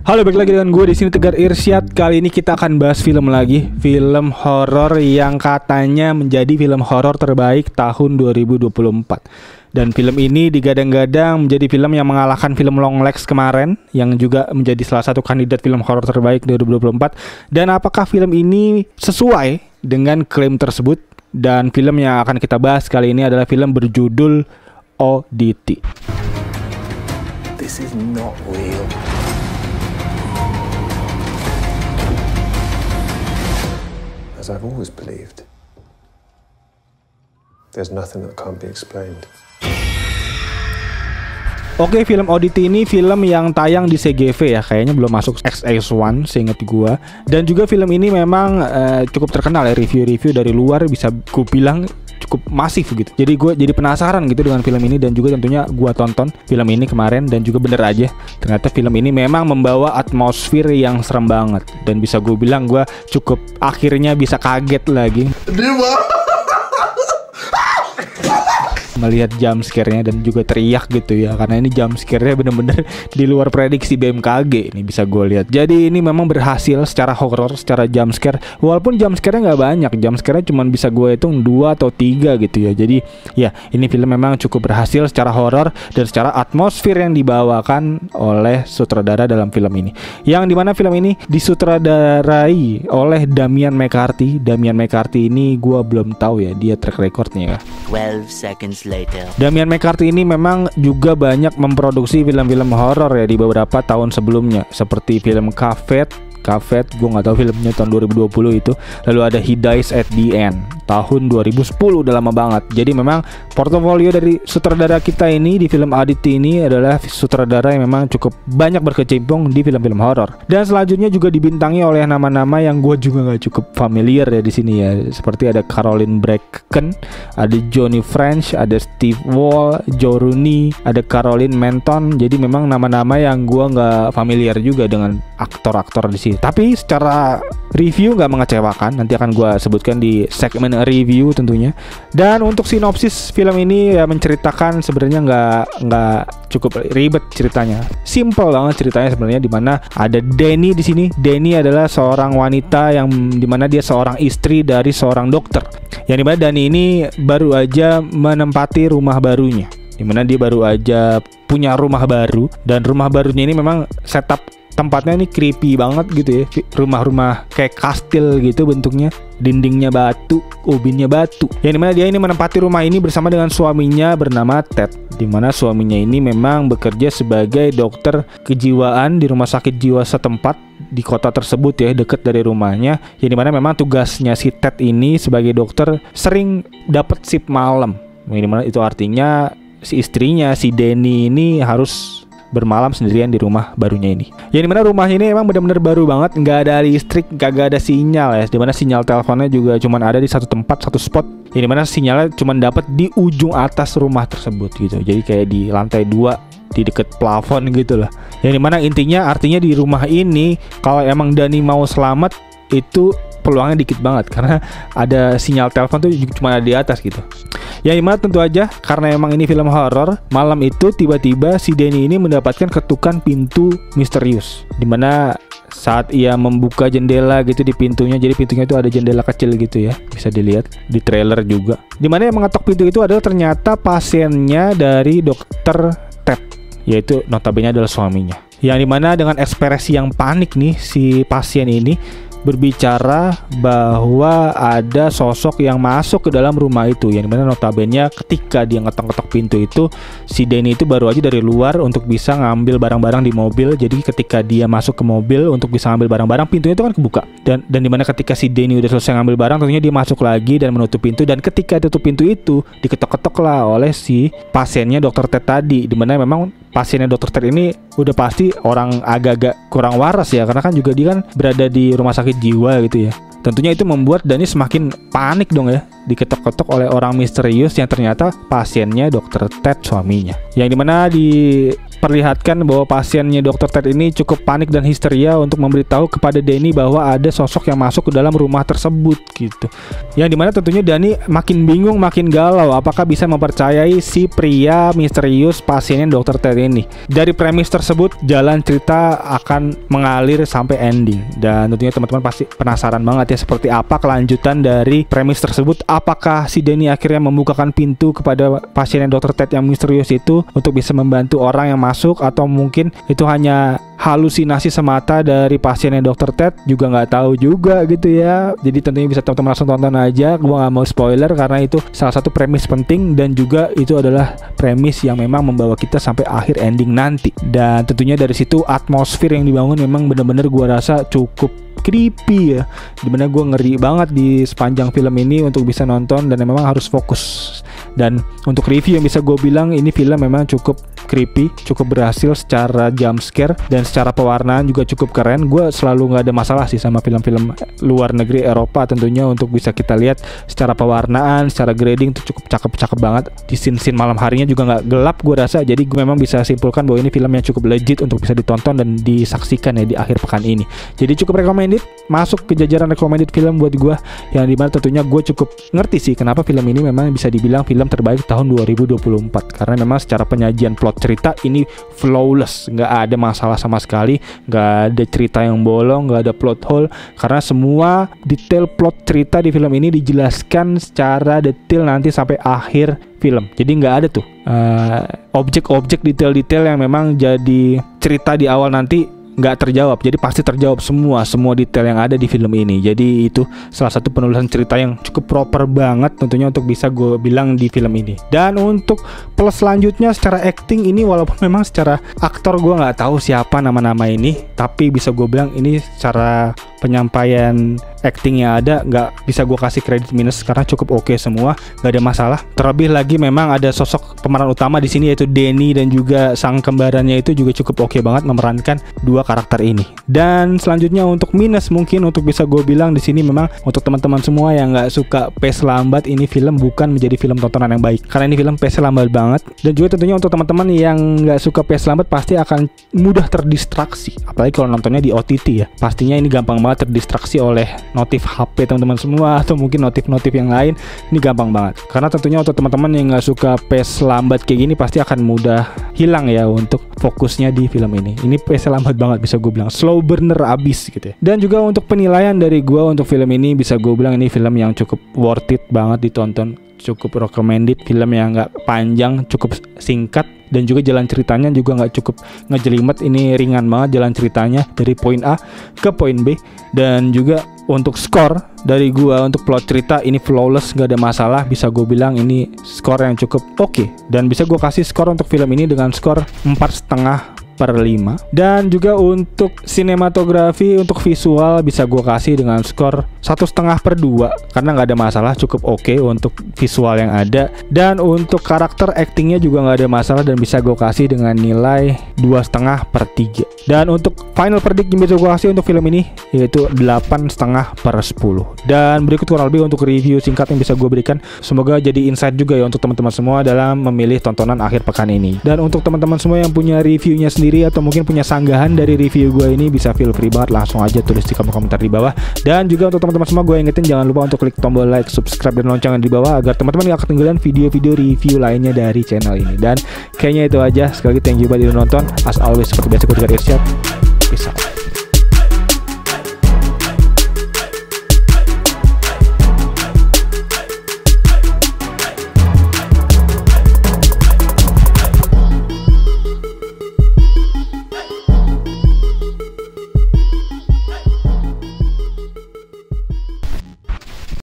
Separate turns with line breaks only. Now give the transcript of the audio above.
Halo, balik lagi dengan gue di sini Tegar Irsyad. Kali ini kita akan bahas film lagi, film horor yang katanya menjadi film horor terbaik tahun 2024. Dan film ini digadang-gadang menjadi film yang mengalahkan film Longlegs kemarin, yang juga menjadi salah satu kandidat film horor terbaik 2024. Dan apakah film ini sesuai dengan klaim tersebut? Dan film yang akan kita bahas kali ini adalah film berjudul ODT.
This is not real. As I've always believed, there's nothing that can't be explained.
Oke, film ODT ini film yang tayang di CGV ya, kayaknya belum masuk XX1 seingat gua. Dan juga film ini memang cukup terkenal ya, review-review dari luar bisa ku bilang cukup masif gitu. Jadi gue jadi penasaran gitu dengan film ini, dan juga tentunya gue tonton film ini kemarin dan juga bener aja. Ternyata film ini memang membawa atmosfer yang serem banget, dan bisa gue bilang gue cukup akhirnya bisa kaget lagi melihat jump scare-nya dan juga teriak gitu ya, karena ini jump scare-nya bener-bener di luar prediksi BMKG ini bisa gue lihat. Jadi ini memang berhasil secara horror, secara jump scare, walaupun jump scare-nya nggak banyak, jump scare-nya cuma bisa gue hitung 2 atau 3 gitu ya. Jadi ya ini film memang cukup berhasil secara horror dan secara atmosfer yang dibawakan oleh sutradara dalam film ini, yang dimana film ini disutradarai oleh Damian McCarthy. Damian McCarthy ini gue belum tahu ya dia track recordnya ya.
12 seconds later.
Damian McCarthy ini memang juga banyak memproduksi film-film horor ya di beberapa tahun sebelumnya, seperti film Cavett, gue nggak tahu filmnya tahun 2020 itu. Lalu ada He Dies at the End tahun 2010, udah lama banget. Jadi memang portofolio dari sutradara kita ini di film ODT ini adalah sutradara yang memang cukup banyak berkecimpung di film-film horor. Dan selanjutnya juga dibintangi oleh nama-nama yang gue juga nggak cukup familiar ya di sini ya, seperti ada Caroline Bracken, ada Johnny French, ada Steve Wall, Joe Rooney, ada Caroline Menton. Jadi memang nama-nama yang gue nggak familiar juga dengan aktor-aktor di sini. Tapi secara review nggak mengecewakan, nanti akan gue sebutkan di segmen review tentunya. Dan untuk sinopsis film ini ya menceritakan sebenarnya nggak cukup ribet ceritanya, simple banget ceritanya sebenarnya, dimana ada Danny di sini. Danny adalah seorang wanita yang dimana dia seorang istri dari seorang dokter, yang dimana Danny ini baru aja menempati rumah barunya, dimana dia baru aja punya rumah baru, dan rumah barunya ini memang setup tempatnya ini creepy banget gitu ya, rumah-rumah kayak kastil gitu bentuknya, dindingnya batu, ubinnya batu. Yang dimana dia ini menempati rumah ini bersama dengan suaminya bernama Ted, dimana suaminya ini memang bekerja sebagai dokter kejiwaan di rumah sakit jiwa setempat di kota tersebut ya, deket dari rumahnya. Yang dimana memang tugasnya si Ted ini sebagai dokter sering dapat shift malam, yang dimana itu artinya si istrinya, si Danny ini harus bermalam sendirian di rumah barunya ini. Yang dimana rumah ini emang benar-benar baru banget, nggak ada listrik, nggak ada sinyal ya. Dimana sinyal teleponnya juga cuman ada di satu tempat, satu spot. Yang dimana sinyalnya cuman dapat di ujung atas rumah tersebut gitu. Jadi kayak di lantai 2 di deket plafon gitu lah. Yang dimana intinya artinya di rumah ini kalau emang Dani mau selamat itu peluangnya dikit banget, karena ada sinyal telepon tuh cuma ada di atas gitu. Yang dimana tentu aja karena emang ini film horor, malam itu tiba-tiba si Danny ini mendapatkan ketukan pintu misterius, dimana saat ia membuka jendela gitu di pintunya, jadi pintunya itu ada jendela kecil gitu ya, bisa dilihat di trailer juga, dimana yang mengetok pintu itu adalah ternyata pasiennya dari dokter Ted, yaitu notabene adalah suaminya. Yang dimana dengan ekspresi yang panik nih si pasien ini berbicara bahwa ada sosok yang masuk ke dalam rumah itu, yang dimana notabene ketika dia ngetok-ngetok pintu itu si Danny itu baru aja dari luar untuk bisa ngambil barang-barang di mobil. Jadi ketika dia masuk ke mobil untuk bisa ngambil barang-barang, pintunya itu kan kebuka, dan dimana ketika si Danny udah selesai ngambil barang, tentunya dia masuk lagi dan menutup pintu, dan ketika tutup pintu itu diketok-ketok lah oleh si pasiennya dokter Ted tadi, dimana memang pasiennya dokter Ted ini udah pasti orang agak-agak kurang waras ya, karena kan juga dia kan berada di rumah sakit jiwa gitu ya. Tentunya itu membuat Dani semakin panik dong ya, diketok-ketok oleh orang misterius yang ternyata pasiennya dokter Ted, suaminya. Yang dimana di memperlihatkan bahwa pasiennya Dr. Ted ini cukup panik dan histeria untuk memberitahu kepada Danny bahwa ada sosok yang masuk ke dalam rumah tersebut gitu. Yang dimana tentunya Danny makin bingung, makin galau apakah bisa mempercayai si pria misterius pasiennya Dr. Ted ini. Dari premis tersebut jalan cerita akan mengalir sampai ending, dan tentunya teman-teman pasti penasaran banget ya seperti apa kelanjutan dari premis tersebut. Apakah si Danny akhirnya membukakan pintu kepada pasiennya Dr. Ted yang misterius itu untuk bisa membantu orang yang masuk, atau mungkin itu hanya halusinasi semata dari pasiennya Dr. Ted, juga nggak tahu juga gitu ya. Jadi tentunya bisa teman-teman langsung tonton aja, gue nggak mau spoiler karena itu salah satu premis penting dan juga itu adalah premis yang memang membawa kita sampai akhir ending nanti. Dan tentunya dari situ atmosfer yang dibangun memang benar-benar gue rasa cukup creepy ya, dimana gue ngeri banget di sepanjang film ini untuk bisa nonton dan memang harus fokus. Dan untuk review yang bisa gue bilang, ini film memang cukup creepy, cukup berhasil secara jump scare dan secara pewarnaan juga cukup keren. Gue selalu nggak ada masalah sih sama film-film luar negeri Eropa tentunya untuk bisa kita lihat secara pewarnaan, secara grading tuh cukup cakep-cakep banget. Di scene-scene malam harinya juga nggak gelap gue rasa, jadi gue memang bisa simpulkan bahwa ini film yang cukup legit untuk bisa ditonton dan disaksikan ya di akhir pekan ini. Jadi cukup recommended, masuk ke jajaran recommended film buat gue, yang dimana tentunya gue cukup ngerti sih kenapa film ini memang bisa dibilang film terbaik tahun 2024, karena memang secara penyajian plot cerita ini flawless, nggak ada masalah sama sekali, nggak ada cerita yang bolong, nggak ada plot hole, karena semua detail plot cerita di film ini dijelaskan secara detail nanti sampai akhir film. Jadi nggak ada tuh objek-objek detail-detail yang memang jadi cerita di awal nanti nggak terjawab, jadi pasti terjawab semua detail yang ada di film ini. Jadi itu salah satu penulisan cerita yang cukup proper banget tentunya untuk bisa gue bilang di film ini. Dan untuk plus selanjutnya secara acting ini, walaupun memang secara aktor gue nggak tahu siapa nama-nama ini, tapi bisa gue bilang ini secara penyampaian acting yang ada nggak bisa gue kasih kredit minus karena cukup oke semua, nggak ada masalah. Terlebih lagi memang ada sosok pemeran utama di sini yaitu Danny dan juga sang kembarannya itu juga cukup oke banget memerankan dua karakter ini. Dan selanjutnya untuk minus mungkin untuk bisa gue bilang di sini memang untuk teman-teman semua yang nggak suka pace lambat, ini film bukan menjadi film tontonan yang baik karena ini film pace lambat banget. Dan juga tentunya untuk teman-teman yang nggak suka pace lambat pasti akan mudah terdistraksi, apalagi kalau nontonnya di OTT ya. Pastinya ini gampang banget terdistraksi oleh notif HP teman-teman semua atau mungkin notif-notif yang lain. Ini gampang banget karena tentunya untuk teman-teman yang nggak suka pace lambat kayak gini pasti akan mudah hilang ya untuk fokusnya di film ini. Ini pace lambat banget, bisa gue bilang slow burner abis gitu ya. Dan juga untuk penilaian dari gue untuk film ini, bisa gue bilang ini film yang cukup worth it banget ditonton, cukup recommended, film yang nggak panjang, cukup singkat, dan juga jalan ceritanya juga nggak cukup ngejelimet. Ini ringan banget jalan ceritanya dari poin A ke poin B. Dan juga untuk skor dari gua untuk plot cerita ini flawless, nggak ada masalah, bisa gue bilang ini skor yang cukup oke. Dan bisa gue kasih skor untuk film ini dengan skor 4,5/5. Dan juga untuk sinematografi, untuk visual bisa gue kasih dengan skor 1,5/2 karena nggak ada masalah, cukup oke untuk visual yang ada. Dan untuk karakter actingnya juga nggak ada masalah dan bisa gue kasih dengan nilai 2,5/3. Dan untuk final verdict yang bisa gue kasih untuk film ini yaitu 8,5/10. Dan berikut kurang lebih untuk review singkat yang bisa gue berikan. Semoga jadi insight juga ya untuk teman-teman semua dalam memilih tontonan akhir pekan ini. Dan untuk teman-teman semua yang punya reviewnya sendiri atau mungkin punya sanggahan dari review gue ini, bisa feel free banget langsung aja tulis di komentar di bawah. Dan juga untuk teman-teman semua gue ingetin jangan lupa untuk klik tombol like, subscribe, dan loncengnya di bawah agar teman-teman gak ketinggalan video-video review lainnya dari channel ini. Dan kayaknya itu aja. Sekali lagi thank you banget udah nonton. As always seperti biasa gue Irsyad. Peace out.